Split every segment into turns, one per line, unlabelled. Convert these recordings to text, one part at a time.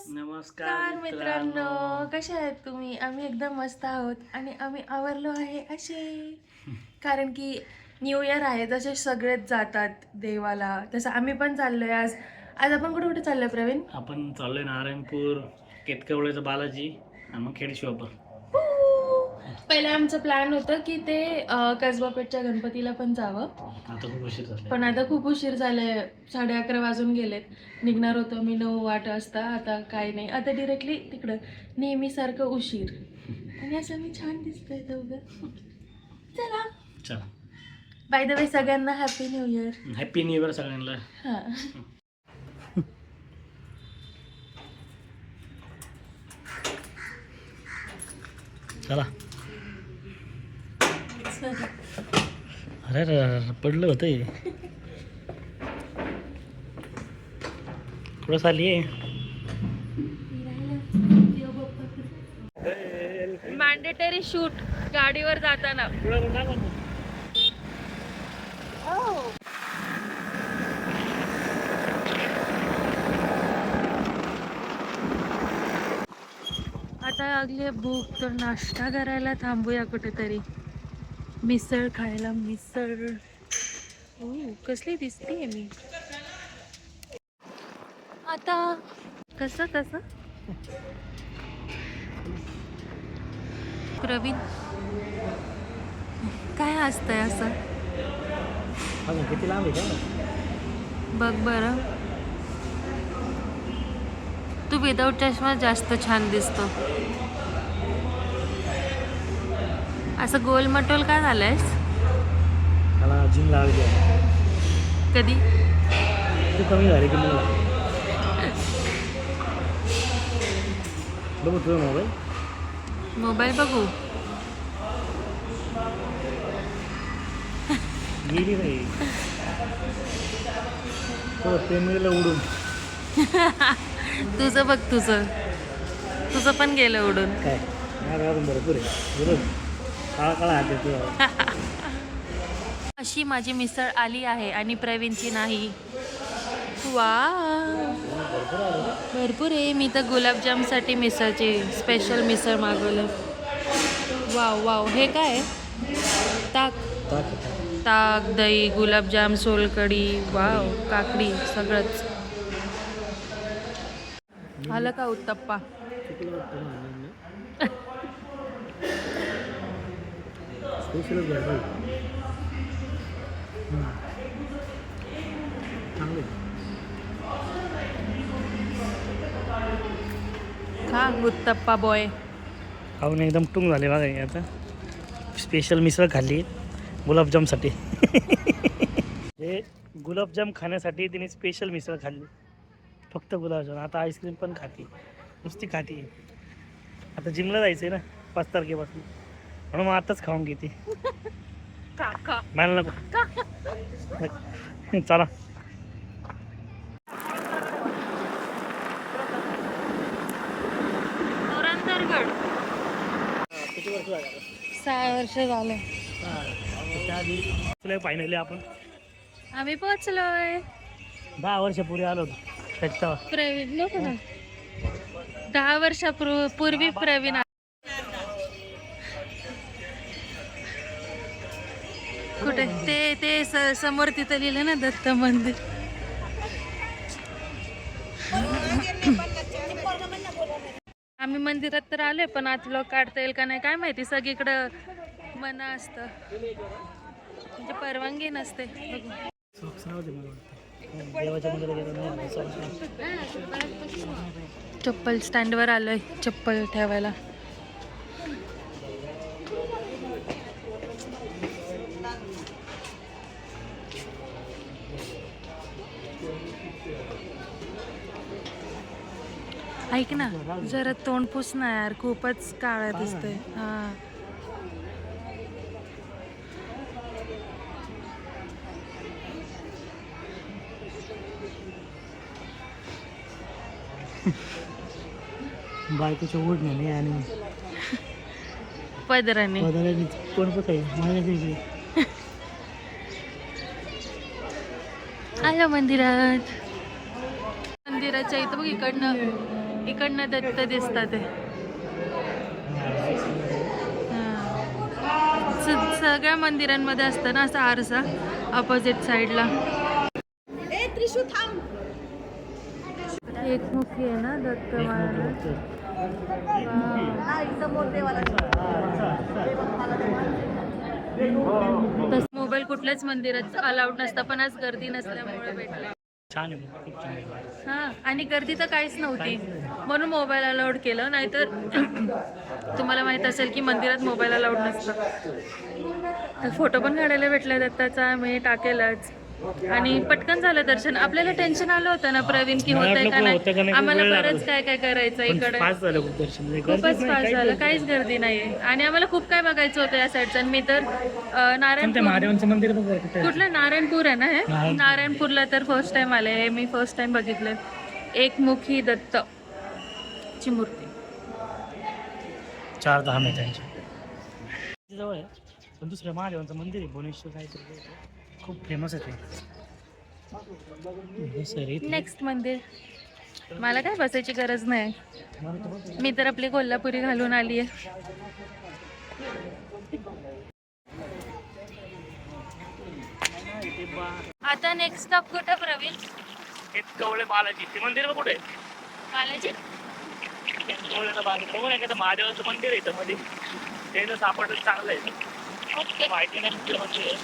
नमस्कार मित्रांनो, कसे आहेत तुम्ही? आम्ही एकदम मस्त आहोत आणि आम्ही आवरलो आहे असे, कारण की न्यू इयर आहे. जसे सगळेच जातात देवाला, तसं आम्ही पण चाललोय. आज आज आपण कुठे कुठे चाललोय प्रवीण?
आपण चाललोय नारायणपूर, केतकवळेचं बालाजी आणि मग खेड शिवापूर.
पहिला आमचं प्लॅन होतं की ते कसबापेठच्या गणपतीला पण जावं,
आता खूप उशीर झाला.
पण आता खूप उशीर झालाय. 11:30 वाजून गेलेत. निघणार होतो मी 9 वाजता. आता काय नाही, आता डिरेक्टली तिकडं. नेहमीसारखं उशीर. आणि असं मी छान दिसतोय दोघं. चला
चला,
बाय द वे सगळ्यांना happy new year.
Happy new year सगळ्यांना.
हां
चला. अरे पडलं होतं हे. थोडं आली
मॅन्डेटरी शूट गाडीवर जाताना. आता लागली भूक, तर नाश्ता करायला थांबूया कुठेतरी. मिसळ खायला. मिसळ कसली दिसतीये मी आता. कसं प्रवीण काय असतंय असं?
किती लांब आहे का?
बघ बरं, तू विदाऊट चष्मा जास्त छान दिसतो. असं गोलमटोल का झालंयस?
मला जिम लागली.
कधी?
तू कमी झाली की मला बघू तुझा
मोबाईल बघू.
गेली नाही तो प्रेमीला उडून.
तुझं बघ, तुझं पण गेलं उडून.
काय अजून भरपूर आहे. बरोबर काळा काळा हात तुझा.
अशी माझी मिसळ आली आहे आणि प्रवीणची नाही. वा भरपूर आहे. मी तर गुलाबजामसाठी मिसळची स्पेशल मिसळ मागवलं. वाव वाव, हे काय? ताक, दही, गुलाबजाम, सोलकढी, वाव, काकडी, सगळंच आलं का उत्तप्पा? खा उत्तप्पा बॉय.
खाऊन एकदम टुंग झाले बघा. आता स्पेशल मिसळ खाल्ली गुलाबजामसाठी. हे गुलाबजाम खाण्यासाठी तिने स्पेशल मिसळ खाल्ली. फक्त गुलाबजाम. आता आईस्क्रीम पण खाते, नुसती खाते. आता जिमला जायचं आहे ना 5 तारखेपासून, म्हणून मग आताच खाऊन घेते. मला नको. चला. किती वर्ष झालं?
6 वर्ष झालं.
फायनली आपण
आम्ही पोहोचलोय.
10 वर्षापूर्वी आलो होतो त्याच्या.
प्रवीण नको ना. 10 वर्षापूर्वी प्रवीण कुठे ते समोर तिथं लिहिलं ना दत्त मंदिर. आम्ही मंदिरात तर आलोय, पण आत लोक काढता येईल का नाही काय माहिती. सगळीकडं मना असतं, म्हणजे परवानगी नसते. चप्पल स्टँडवर आलोय चप्पल ठेवायला. ऐक ना, जरा तोंड पुस ना यार, खूपच काळा दिसतंय. हा
बायकोच्या ओढण्याने आणि
पदराने
कोण पुसायचं माझ्या.
आलं मंदिरात. मंदिराच्या इथं बघ इकडनं इकडनं दत्त दिसतात ते. सगळ्या मंदिरांमध्ये असतं ना असा आरसा ऑपोजिट साईडला. एकमुखी आहे ना दत्त महाराज. मोबाईल कुठल्याच मंदिरात अलाउड नसतं, पण आज गर्दी नसल्यामुळे भेटला.
छान आहे, खूप छान आहे.
हां, आणि गर्दी तर काहीच नव्हती म्हणून मोबाईल अलाउड केलं, नाहीतर तुम्हाला माहीत असेल की मंदिरात मोबाईल अलाउड नसतं. तर फोटो पण काढायला भेटला दत्ताचा, मी टाकेलच. आणि पटकन झालं दर्शन. आपल्याला टेन्शन आलं होतं ना प्रवीण की होतंय का नाही, आम्हाला बरंच काय काय करायचं इकडे. खूपच फास्ट झालं, काहीच गर्दी नाहीये. आणि आम्हाला खूप काय बघायचं होतं या साईडचं. मी तर
महादेवांचं मंदिर
कुठलं नारायणपूर आहे ना हे, नारायणपूरला तर फर्स्ट टाइम आले. हे मी फर्स्ट टाइम बघितलं एकमुखी दत्त ची मूर्ती.
4 धाम आहे त्यांच्या जवळ आहे. पण दुसरं महादेवांचं मंदिर आहे भुवनेश्वर काहीतरी, खूप फेमस आहे ते.
नेक्स्ट मंदिर. मला काय बसायची गरज नाही, मी तर आपली कोल्हापुरी घालून आली आहे. आता नेक्स्ट स्टॉप कुठं प्रवीण?
केतकवळे बालाजी. ते मंदिर कुठे आहे?
बालाजी.
केतकवळेला बालाजी बघून एखादं महादेवाचं मंदिर आहे इथं मध्ये, ते जर सापडलं चांगलं आहे.
ओके.
माहिती नाही कुठलं मंदिर आहे.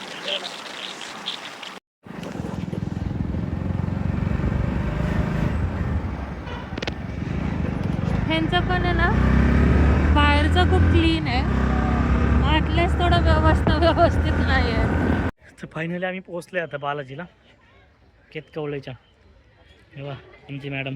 ह्यांचं पण आहे ना बाहेरचं खूप क्लीन आहे, आतलेच थोडं व्यवस्थित नाही आहे.
तर फायनली आम्ही पोहोचले आता बालाजीला, केतकवळेच्या. हे बा आमची मॅडम.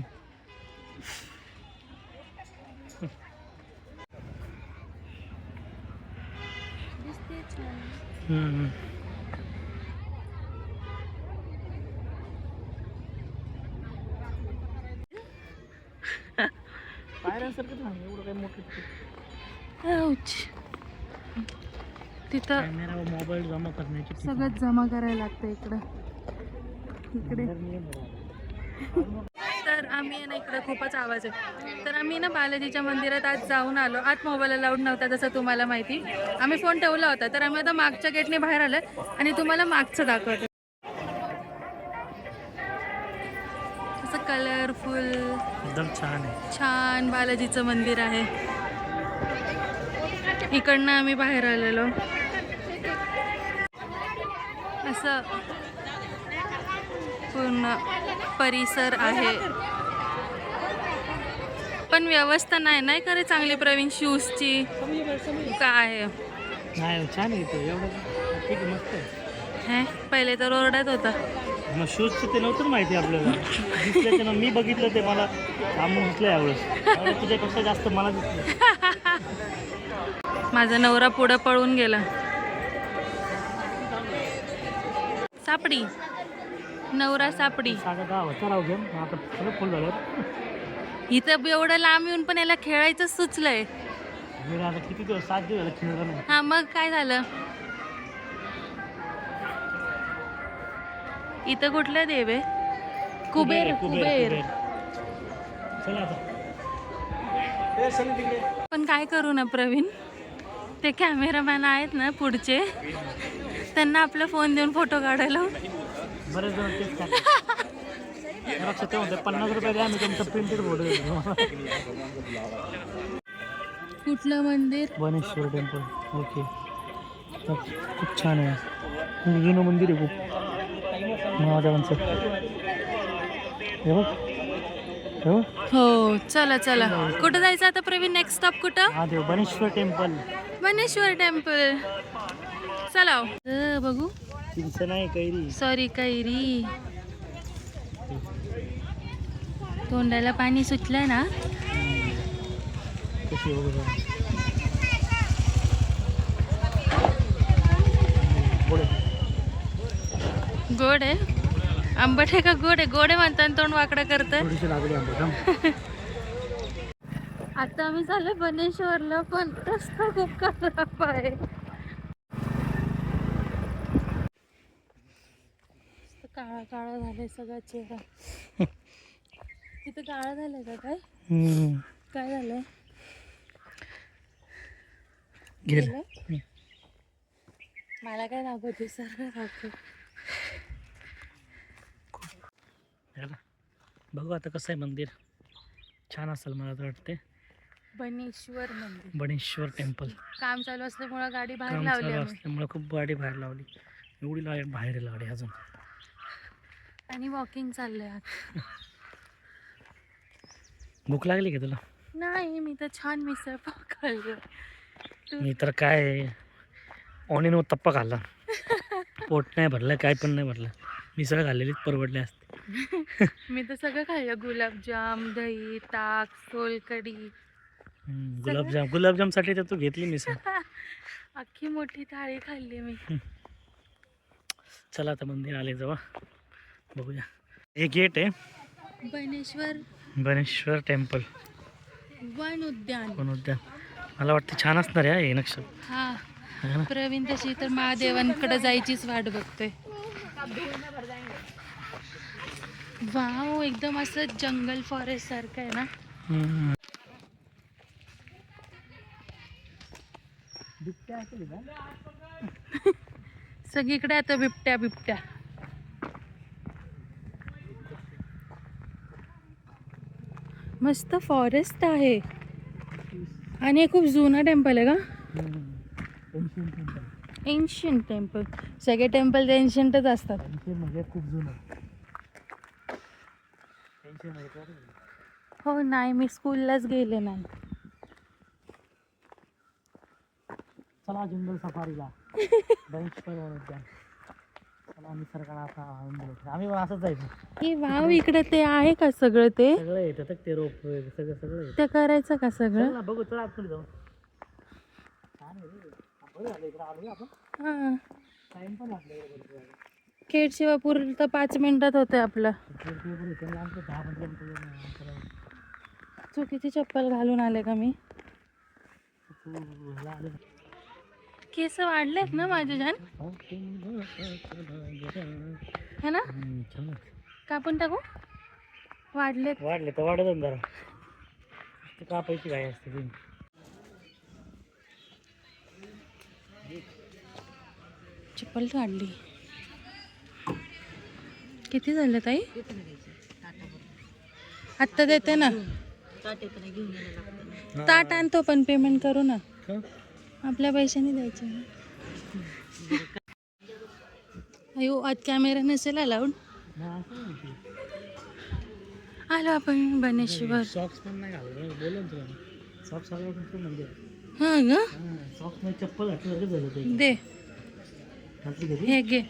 तिथं
कॅमेरा व मोबाईल जमा करण्याची
सगळं जमा करायला लागतं इकडे. तर आम्ही ना इकडे खूपच आवाज आहे. तर आम्ही ना बालाजीच्या मंदिरात आज जाऊन आलो. आत मोबाईल अलाउड नव्हता जसं तुम्हाला माहिती. आम्ही फोन ठेवला होता. तर आम्ही आता मागच्या गेटने बाहेर आलो आणि तुम्हाला मागचं दाखवतो. असं कलरफुल
एकदम छान आहे.
छान बालाजीचं मंदिर आहे. इकडनं आम्ही बाहेर आलेलो. असं पूर्ण परिसर आहे, पण व्यवस्था नाही करे चांगली प्रवीण. शूजची काय
नाही छान आहे ते, एवढं ठीक आहे, मस्त आहे.
हे पहिले तर ओरडत होता.
मग शूजचं ते नव्हतं माहिती आपल्याला, दिसलं ते. मग मी बघितलं ते, मला आम्ही दिसलं यावेळेस. तुझ्यापेक्षा जास्त मला दिसलं.
माझा नवरा पुढं पळून गेला. सापडी, नवरा सापडी.
आता सगळं फुल झालं.
इथं एवढं लांब येऊन पण याला खेळायचं सुचलंय.
आता किती दिवस, 7 दिवस झालं खेळलं नाही.
हा मग काय झालं. इथं कुठलं देव आहे? कुबेर. कुबेर.
चला आता.
पण काय करू ना प्रवीण, ते कॅमेरामॅन आहेत ना पुढचे, त्यांना आपला फोन देऊन फोटो काढायला.
बरेच जण तेच करतात. लक्षात ठेवून 50 रुपये द्या, आम्ही तुमचं प्रिंटेड फोटो देतो.
कुठलं मंदिर?
भुवनेश्वर टेम्पल. ओके, खूप छान आहे. जुनं मंदिर आहे खूप महादेवांचं. हे बघ.
हो चला चला. कुठं जायचं आता प्रवीण? नेक्स्ट स्टॉप कुठं?
महादेव भुवनेश्वर टेम्पल.
भुवनेश्वर टेम्पल. चला बघू.
चिंच नाही, कैरी.
सॉरी, कैरी. तोंडाला पाणी सुटलंय ना.
कशी बघू.
गोड आहे. आंबट आहे का गोड आहे? गोड आहे म्हणताना तोंड वाकडं करतं. आता आम्ही चाललो भुवनेश्वरला, पण रस्ता खूप खराब आहे. काळा काळा झालाय सगळा चेहरा. तिथं काळा झालाय का काय? काय झालं?
गेलं.
मला काय दाखवते सर्व दाखव.
बघू आता कसं आहे मंदिर. छान असेल मला तर वाटते.
बनेश्वर मंदिर,
बनेश्वर टेम्पल.
काम चालू असल्यामुळे गाडी बाहेर
काम
लावली
चालू
आम्ही.
असल्यामुळे खूप गाडी बाहेर लावली. एवढी बाहेर आहे गाडी अजून.
आणि वॉकिंग चाललंय आता.
भूक लागली का तुला?
नाही, मी तर छान मिसळ पाव खाल्लं.
मी तर काय ऑनियन उत्तप्पा खाल्ला. पोट नाही भरलं, काय पण नाही भरलं. मिसळ खाल्लेलीच परवडले असते.
मी तर सगळं खाल्लं. गुलाबजाम, दही, ताक, सोलकढी.
गुलाबजामसाठी तर तू घेतली मिसळ.
अख्खी मोठी थाळी खाल्ली मी.
चला आता मंदिर आले जवळ, बघूया. हे गेट आहे बनेश्वर टेम्पल
वन उद्यान.
मला वाटतं छान असणार आहे हे नक्ष.
हा,
है ना?
प्रवीण तशी तर महादेवांकडे जायचीच वाट बघतोय. वाव, एकदम असं जंगल फॉरेस्ट सारखं आहे ना. सगळीकडे आता बिबट्या. मस्त फॉरेस्ट आहे. आणि हे खूप जुना टेम्पल आहे का? Ancient temple. सगळे टेम्पल एन्शियंटच असतात.
म्हणजे खूप जुनं.
हो, नाही, मी स्कूललाच गेले नाही.
चला जंगल सफारीला. बनेश्वर उद्यान. चला निसर्गाला आता आम्ही पण असंच जायचं.
हे वाव, इकडे ते आहे का सगळं? ते
सगळं येतं ते रोप सगळं
ते करायचं का सगळं?
ना. बघू चला आतमध्ये जाऊ. बरं झालं इकडे आलो आपण.
हां,
टाइम पण लागला.
खेड शिवापूर तर 5 मिनिटात होते आपलं. चुकीची चप्पल घालून आले का मी? केस वाढलेत ना माझे जान, है ना? कापून टाकू? वाढले
तर वाढत जरा. ते कापायची काय असते ती.
चप्पल काढली. किती झाले ताई? आत्ता देते ना. ताट आणतो पण पेमेंट करू ना. आपल्या पैशाने द्यायचे. अयो, आज कॅमेरा नसेल अलाउड. आलो आपण बनेश्वर.
सॉक्स पण नाही घालत. बोलून तुला सॉक्स घालून म्हणजे.
हां ग,
सॉक्स नाही, चप्पल घातलं झालं ते.
दे,
घातली कधी?
हे घे,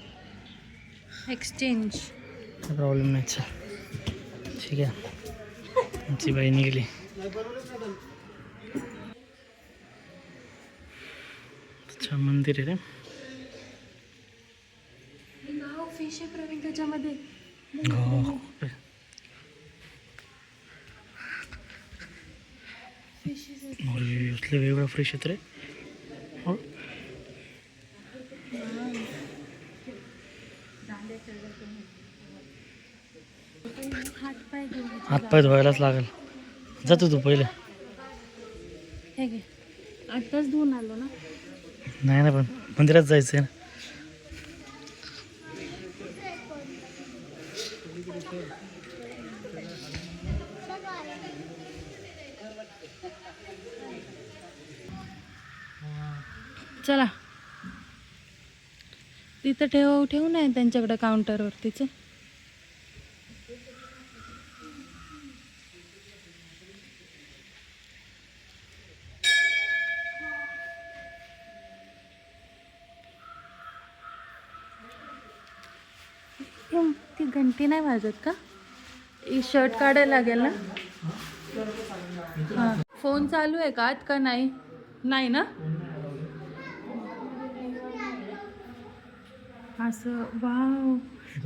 एक्सचेंज.
प्रॉब्लेम नाही. चल ठीक आहे. आमची बाई निघली. छान मंदिर आहे रे.
फिश आहे प्रवीण त्याच्यामध्ये.
हो, इथले वेगळं फ्रेश येत रे. हो, हातपाय धुवायलाच लागेल. जातो तू पहिले.
हे घे, आत्ताच धुवून आलो ना.
नाही ना, पण मंदिरात जायचं आहे ना.
चला, तिथं ठेवू नये त्यांच्याकडे काउंटरवरतीच. ती घंटी नाही वाजत का? शर्ट काढायला लागेल ना. हां, फोन चालू आहे का आत का नाही? नाही ना. असं वाव,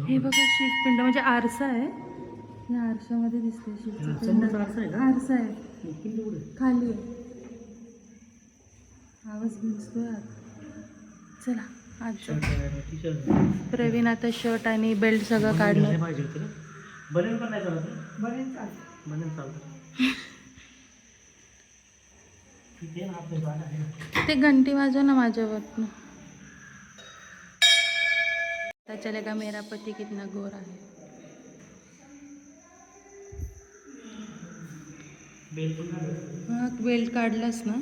हे बघा शिवपिंड म्हणजे आरसा आहे. या आरशामध्ये दिसते शिवपिंड. आरसा आहे, खाली आहे. आवाज दिसतोय आत. चला आज प्रवीण आता शर्ट आणि बेल्ट सगळं काढलं.
बनेन पण नाही चालत. बनेन चालत.
ते घंटी वाजव ना माझ्यावर. चलेगा मेरा पति कितना गोरा है. हा बेल्ट काढलास ना.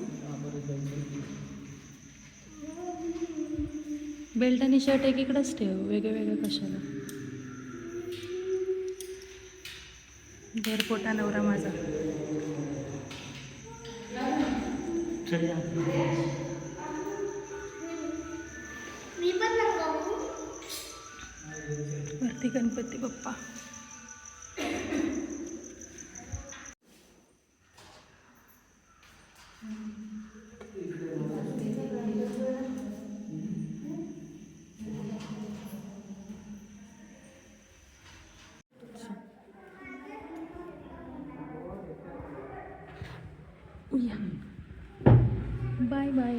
बेल्ट आणि शर्ट एकीकडेच ठेव, वेगळं वेगळं कशाला. घरपोटा नवरा माझा. वरती गणपती बाप्पा. Bye bye.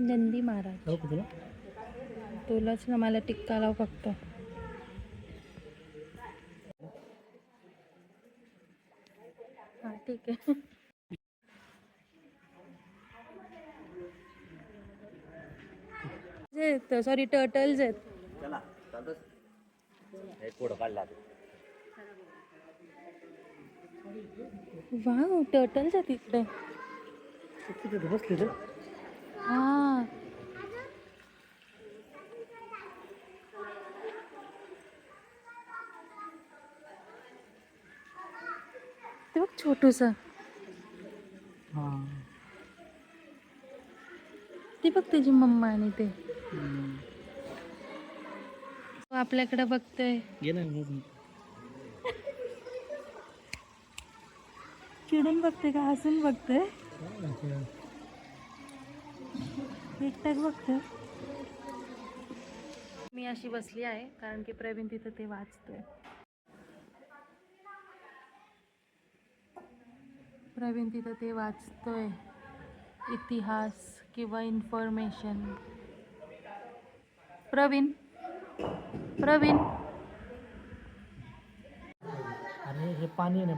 नंदी महाराज. तुलाच ना, मला टिक्का लाव फक्त. हा ठीक आहे. सॉरी टर्टल्स आहेत. वाव टर्टल्स आहेत इकडे.
बसले
हा ते बघ छोटूसा. ती बघ त्याची मम्मा आणि ते आपल्याकडे बघतोय. चिडून बघते का हसून बघते. एकटाच बघते. मी अशी बसली आहे कारण की प्रवीण तिथं ते वाचतोय. प्रवीण तिथं ते वाचतोय इतिहास किंवा इन्फॉर्मेशन. प्रवीण प्रवीण
आणि हे पाणी आहे ना,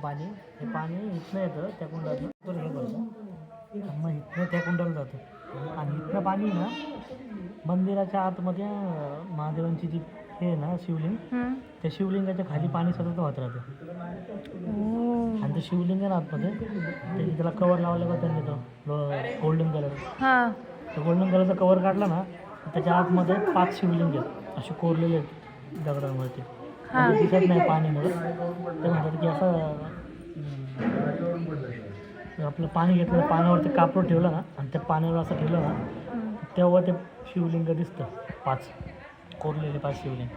हे पाणी इथनं येतं त्या कुंडातून, हे करतं मग इथनं त्या कुंडाला जातं. आणि इथनं पाणी ना मंदिराच्या आतमध्ये महादेवांची जी हे आहे ना शिवलिंग, त्या शिवलिंगाच्या खाली पाणी सतत वाहत राहतं. आणि ते शिवलिंग आहे ना आतमध्ये, त्याला कवर लावलं का त्यांनी तो गोल्डन कलर, तो गोल्डन कलरचा कवर काढला ना, त्याच्या आतमध्ये 5 शिवलिंग आहेत असे कोरलेले आहेत दगडांवरती. दिसत नाही पाणीमुळे. ते म्हणतात की असं आपलं पाणी घेतलं, पाण्यावरती कापड ठेवलं ना आणि त्या पाण्यावर असं ठेवलं ना, तेव्हा ते शिवलिंग दिसतं. 5 कोरलेले 5 शिवलिंग.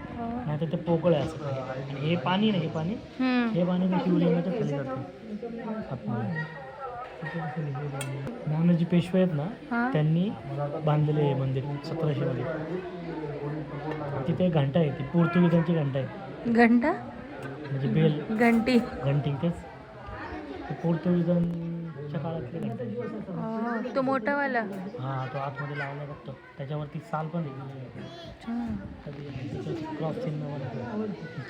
नाही तर ते पोकळ आहे असं. हे पाणी नाही, हे पाणी ते शिवलिंगाच्या खाली जातं. नानाजी पेशवे आहेत ना, त्यांनी बांधलेले हे मंदिर 1700 मध्ये. तिथे घंटा आहे, ती पोर्तुगीजांची घंटा आहे.
घंटा
म्हणजे बेल,
घंटी
तेच पोर्तुगीजांच्या काळातले घंटा आहे.
तो मोठावाला.
हा तो आतमध्ये लावला बघतो, त्याच्यावरती साल पण आहे. क्रॉस चिन्ह.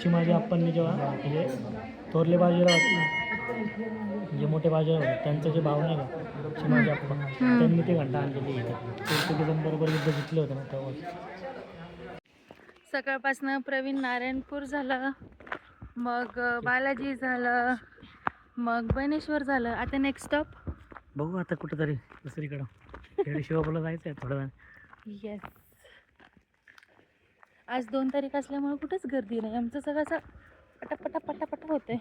चिमाजी अप्पांनी जेव्हा म्हणजे थोरले बाजीराव जे मोठे बाजीराव होते त्यांचं जे भाव नाही का चिमाजी अप्पा, त्यांनी ते घंटा आणलेली इथे. पोर्तुगीजांबरोबर युद्ध जिंकले होते ना तेव्हा.
सकाळपासनं प्रवीण नारायणपूर झालं, मग बालाजी झालं, मग बनेश्वर झालं. आता नेक्स्ट स्टॉप
बघू आता कुठंतरी दुसरीकडं. खेड शिवापूरला जायचं आहे थोडं वेळ.
येस. आज 2 तारीख असल्यामुळे कुठेच गर्दी नाही. आमचं सगळं असं पटापटा पटापटा होतंय.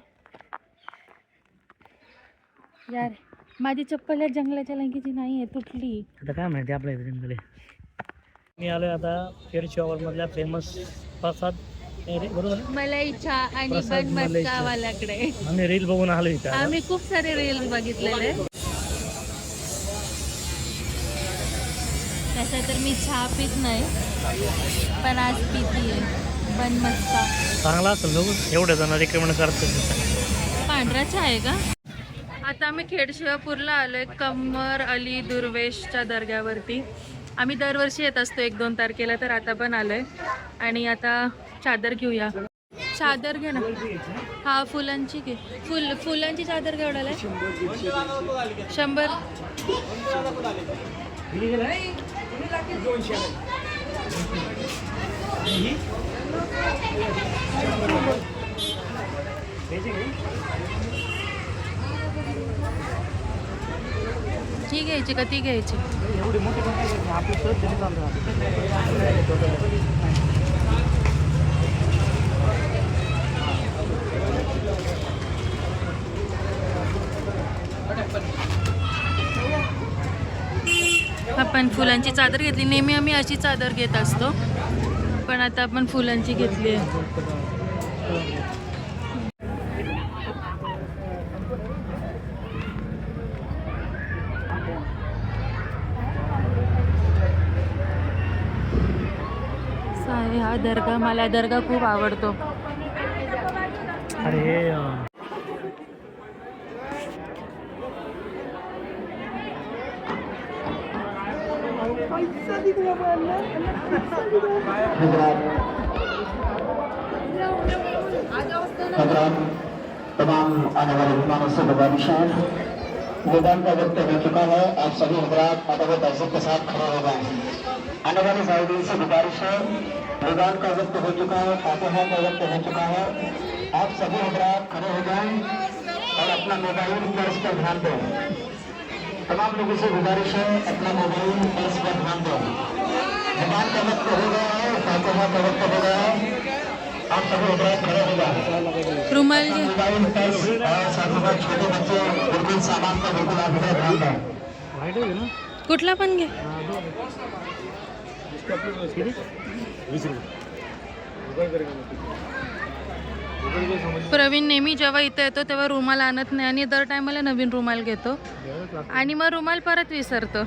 यार माझी चप्पल या जंगलाच्या लंगीची नाही आहे, तुटली.
आता काय माहिती आपल्या इकडे. मी आलोय आता खेड शिवापूरमधल्या फेमस प्रसाद बरोबर
मलाई चहा आणि बन मटका वाल्याकडे.
आम्ही रील बघून आलो इथं.
आम्ही खूप सारे रील बघितलेले. तसं तर मी चहा पित नाही, पण आज पितीये बन मटका.
चांगला असेल बघू, एवढे जण रिकमेंड करतात.
पांढरा चहा आहे का? आता आम्ही खेड शिवापूरला आलोय कमर अली दुर्वेशच्या दर्ग्यावरती. आम्ही दरवर्षी येत असतो 1-2 तारखेला, तर आता पण आलोय. आणि आता चादर घेऊया. चादर घे ना. हा फुलांची घे. फुलांची चादर केवढ्याला आहे? 100. ही घ्यायची का ती घ्यायची?
एवढी मोठी पण काय आपली सहज तरी चालतं.
आपण फुलांची चादर घेतली. नेहमी आम्ही अशी चादर घेत असतो, पण आता आपण फुलांची घेतली आहे. हा दर्गा, मला दर्गा खूप आवडतो.
अरे
तमाम आने वाले विमानों से गुजारिश है, मैदान का वक्त हो चुका है, आप सभी हजरात अदब तहजीब के साथ खड़े हो गए। आने वाले ज़ायरीन से गुजारिश है, मैदान का वक्त हो चुका है, फातिहा का वक्त हो चुका है, आप सभी हजरात खड़े हो जाएं और अपना मोबाइल पर्स पर ध्यान दें। तमाम लोगों से गुजारिश है, अपना मोबाइल पर्स पर ध्यान दें। मैदान का वक्त हो गया है, फातिहा का वक्त हो गया है, आप सभी हजरात खड़े हो जाएं।
रुमाल घे.
मोबाइल पर्स और साथ ही छोटे बच्चे बिल्कुल सामान का बिल्कुल आप इधर ध्यान दें।
वाईट आहे ना.
कुठला पण घे. प्रवीण नेहमी जेव्हा इथे येतो तेव्हा रुमाल आणत नाही आणि दर टायमाला नवीन रुमाल घेतो आणि मग रुमाल परत विसरतो.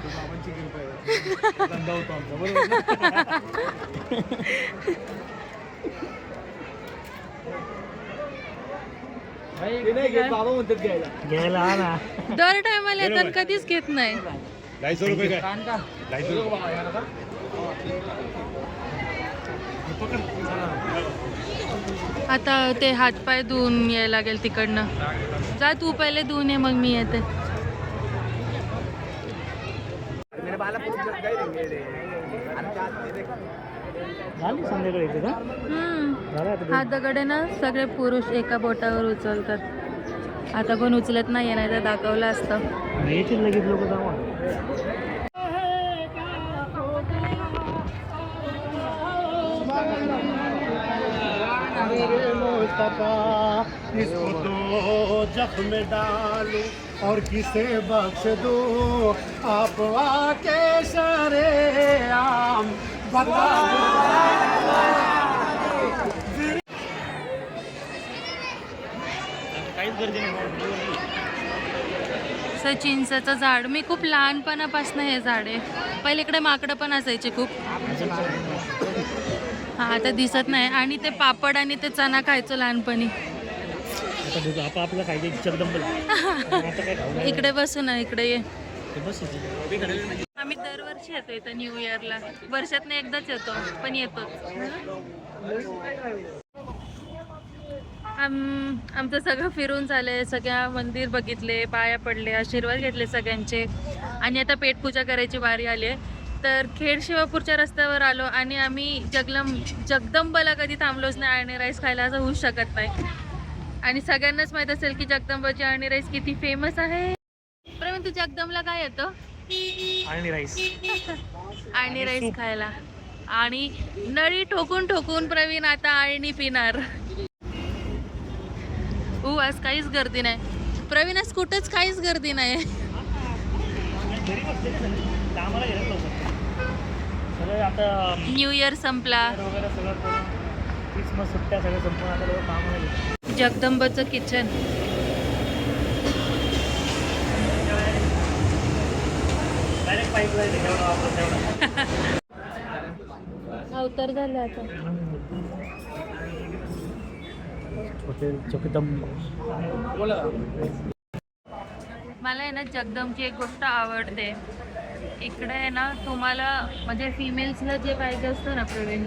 घ्यायला हा ना.
दर टायमाला येतात, कधीच घेत नाही.
250 रुपये काय? 250
आता ते हातपाय धुवून यायला लागेल तिकडनं. जा तू पहिले धुवून ये, मग मी येते.
झाली संध्याकाळी येते का? झालं आता.
हा दगड आहे ना, सगळे पुरुष एका बोटावर उचलतात. आता कोण उचलत नाही, नाही तर दाखवलं असतं.
येतील लगेच लोक जावा.
इसको दो जख्म डालूं और किसे बख्श दूं, आप आके सरे आम बता.
काहीच गर्दी नाही.
असं चिंचेचं झाड, मी खूप लहानपणापासून हे झाड आहे. पहिले इकडे माकडं पण असायचे खूप. हा आता दिसत नाही. आणि ते पापड आणि ते चणा खायचो लहानपणी.
आता आपलं खायचं जगदंबल. आता काय खाऊ.
इकडे बसू ना, इकडे ये.
बस
आम्ही दरवर्षी येतो इथं न्यू इयरला. वर्षातनं एकदाच येतो, पण येतोच. आमचं सगळं फिरून झालंय, सगळ्या मंदिर बघितले, पाया पडले, आशीर्वाद घेतले सगळ्यांचे. आणि आता पेटपूजा करायची वारी आली आहे. तर खेड शिवापूरच्या रस्त्यावर आलो आणि आम्ही जगदंबाला कधी थांबलोच नाही. अळणी राईस खायला असं होऊच शकत नाही. आणि सगळ्यांनाच माहीत असेल की जगदंबाची अळणी राईस किती फेमस आहे. प्रवीण, तू जगदंबला काय येतं?
आणि राईस.
अळणी राईस खायला. आणि नळी ठोकून ठोकून प्रवीण आता अळणी पिणार. आज काहीच गर्दी नाही. प्रवीण, आज कुठंच काहीच गर्दी नाही.
आता
न्यू इयर संपला.
वगैरे सगळं क्रिसमस सुट्ट्या सगळं संपून आता लोक कामाला.
जगदंबाचं किचन.
डायरेक्ट पाईपलाईन तेवढं वापरून तेवढं.
अवतार झालं आता.
हॉटेल जगदंब.
मला आहे ना जगदंबची एक गोष्ट आवडते. इकडे आहे ना तुम्हाला म्हणजे फिमेल्सला जे पाहिजे असतं ना प्रवीण,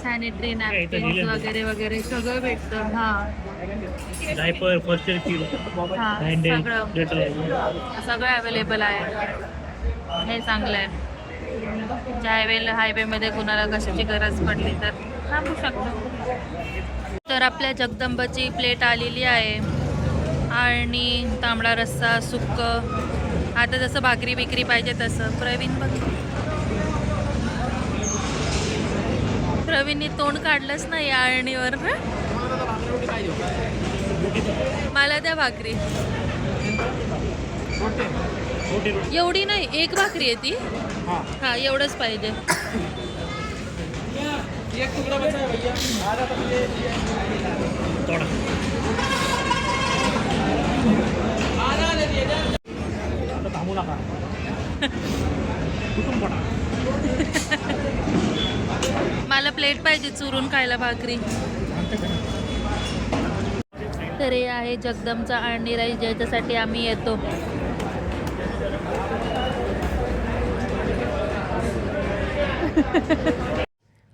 सॅनिटरी नॅपकिन्स वगैरे वगैरे सगळं भेटतं. हा
डायपर, फर्स्ट एड किट,
हा
हँडेल,
सगळं
डेटॉल.
सगळं अवेलेबल आहे. हे चांगलं आहे. ज्या वेळेला हायवेमध्ये कुणाला कशाची गरज पडली तर थांबू शकतो. तर आपल्या जगदंबाची प्लेट आलेली आहे आणि तांबडा रस्सा, सुक्क. आता जसं भाकरी बिकरी पाहिजे तसं. प्रवीण बघ, प्रवीणने तोंड काढलंच नाही आळणीवर. मला त्या भाकरी एवढी नाही, एक भाकरी आहे ती. हा एवढंच पाहिजे.
तोडा. आता थांबू नका. कुठून पडा.
मला प्लेट पाहिजे चुरून खायला भाकरी. तर हे आहे जगदमचा आळणी राईस, ज्याच्यासाठी आम्ही येतो.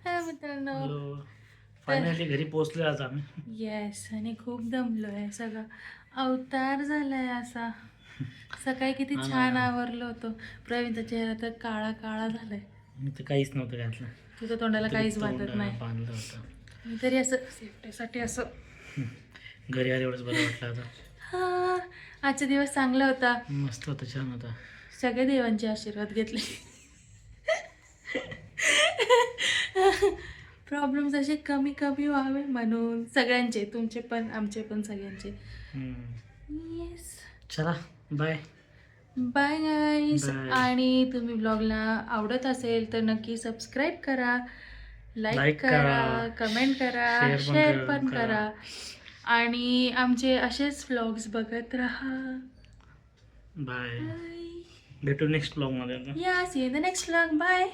हा मित्रांनो,
फायनली घरी पोहोचलो आज आम्ही.
येस, आणि खूप दमलो आहे. सगळं अवतार झालाय असा. सकाळी किती छान आवरलो होतो. प्रवीणचा चेहरा तर काळा काळा झालाय.
मी तर काहीच नव्हतं घातलं.
तुझ्या तोंडाला काहीच वाटत नाही.
बांधलं होतं.
मी तरी असं सेफ्टीसाठी असं.
घरी आले एवढंच बरं वाटलं आता.
हा, आजचा दिवस चांगला होता.
मस्त होतं, छान होता.
सगळे देवांचे आशीर्वाद घेतले. प्रॉब्लेम्स असे कमी कमी व्हावे म्हणून. सगळ्यांचे, तुमचे पण, आमचे पण, सगळ्यांचे. येस.
चला बाय.
बाय गाईस.
Bye.
आणि तुम्ही ब्लॉगला आवडत असेल तर नक्की सबस्क्राईब करा, लाईक
Like
करा,
करा,
कमेंट करा,
share पण
शेअर पण
करा.
करा. आणि आमचे असेच व्लॉग्स बघत राहा.
बाय. भेटू नेक्स्ट ब्लॉग मध्ये.
या, see in the next vlog. Bye.